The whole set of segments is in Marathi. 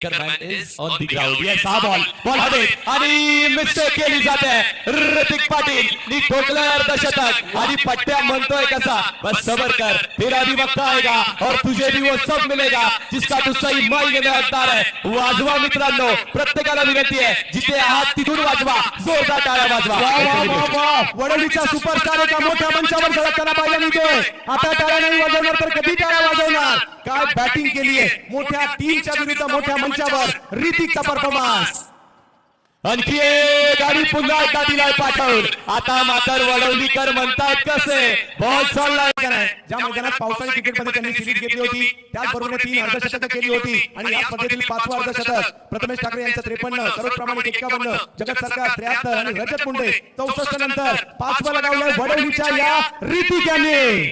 Ackerman is on the ground. Yes, हा बॉल हवेत आणि मिस्टेक केली जाते. ऋतिक पाटील नी ठोकलं अर्धशतक आणि पट्ट्या म्हणतोय कसा, बस सबर कर, तेरा भी वक्त आएगा और तुझे भी वो सब मिलेगा जिसका तू सही मायने में हकदार है. वाजवा मित्रांनो, प्रत्येकाला विनंती आहे, जिथे आहात तिथून वाजवा, जोरदार टाळ्या वाजवा. वडोलीचा सुपरस्टार एका मोठ्या मंचावर झळकताना पाहायला मिळतोय. आता टाळ्या नाही वाजवणार तर कधी टाळ्या वाजवणार. काय बॅटिंग केली आहे मोठ्या टीमच्या विरुद्ध मोठ्या मंचावर ऋतिकचा परफॉर्मन्स. आणखी एक गाडी पुन्हा एकदा दिलाय पाठवून. आता मात्र वडवलीकर म्हणतायत कसे, बॉल चाललाय का नाही. ज्या मैदानात पावसाळी क्रिकेटमध्ये त्यांनी सिरीज घेतली होती त्याचबरोबर 3 अर्धशतक केली होती आणि या स्पर्धेतील 5वं अर्धशतक. प्रथमेश ठाकरे यांचं 53, सरोज प्रामाणिक 51, जगत सरकार 73 आणि रजत मुंडे 64 नंतर 5वं लगावलंय वडवलीच्या या ऋतिक यांनी.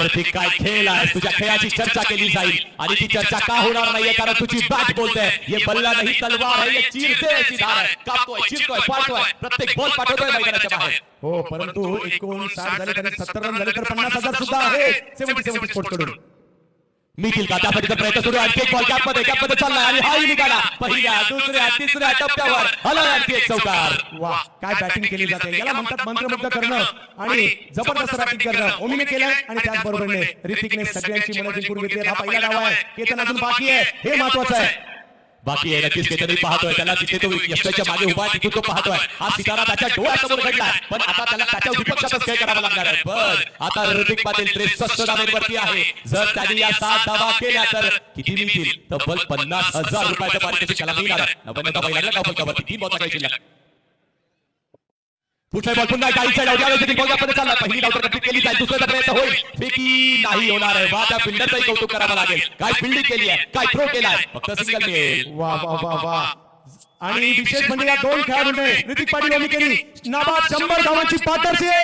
ऋतिक काय खेळ आहे, तुझ्या खेळाची चर्चा केली जाईल आणि ती चर्चा का होणार नाहीये, कारण तुझी बॅट बोलते. ये बल्ला नहीं तलवार है, ये चीरते ऐसी धार है. कापतोय, चिरतोय, पाडतोय, प्रत्येक बॉल पाठवतोय मैदानाच्या बाहेर. हो, परंतु 59 झाले तरी 70 रन झाले तर 50,000 सुद्धा आहे 70 स्पोर्ट्स कडून. मिळतील का त्यासाठी प्रयत्न सुरू. आणखी एक बॉल कॅपमध्ये चाललाय आणि हाही निघाला. पहिल्या, दुसऱ्या, तिसऱ्या टप्प्यावर आला आणखी एक चौकार. वाह, काय बॅटिंग केली जाते. याला म्हणतात मंत्रमुग्ध करणं आणि जबरदस्त बॅटिंग करणं. ओमीने केलंय आणि त्याचबरोबरने ऋतिकने सगळ्यांची मनं जिंकून घेतली. हा पहिला डाव आहे, केतन अजून बाकी आहे, हे महत्वाचं आहे. बाकी आहे, नक्कीच केतनही पाहतोय त्याला, तिथे तो यशाच्या मागे उभा आहे, तिथून तो पाहतोय. हा सितारा त्याच्या डोळ्यासमोर घडलाय, पण आता त्याला त्याच्या विपक्षातच खेळ करावा लागणार आहे. पण आता ऋतिक पाटील 63 धावेवरती आहे. जर त्यांनी या 7 धावा केल्या तर किती मिळतील, तब्बल 50,000 रुपयाचं पारितोषिक त्याला मिळणार आहे. 90 धावा लागला धावफलकावरती 3 बॉल काही शिल्लक. पुढचा बॉल पुन्हा गाईचा डाव, ज्यावेळेस देखील बॉलमध्ये चालला. पहिली डाव तर कंप्लीट केली जाईल, दुसरा प्रयत्न होईल, फेकी नाही होणार आहे. वा, त्या फिल्डरचंही कौतुक करावं लागेल. काय फिल्डिंग केली आहे, काय थ्रो केलाय, फक्त सिंगल मिळेल. वा वा वा वा. आणि विशेष म्हणजे या 2 खेळाडूंनी ऋतिक पाटील यांनी केली नाबाद 100 धावांची पार्टनरशिप.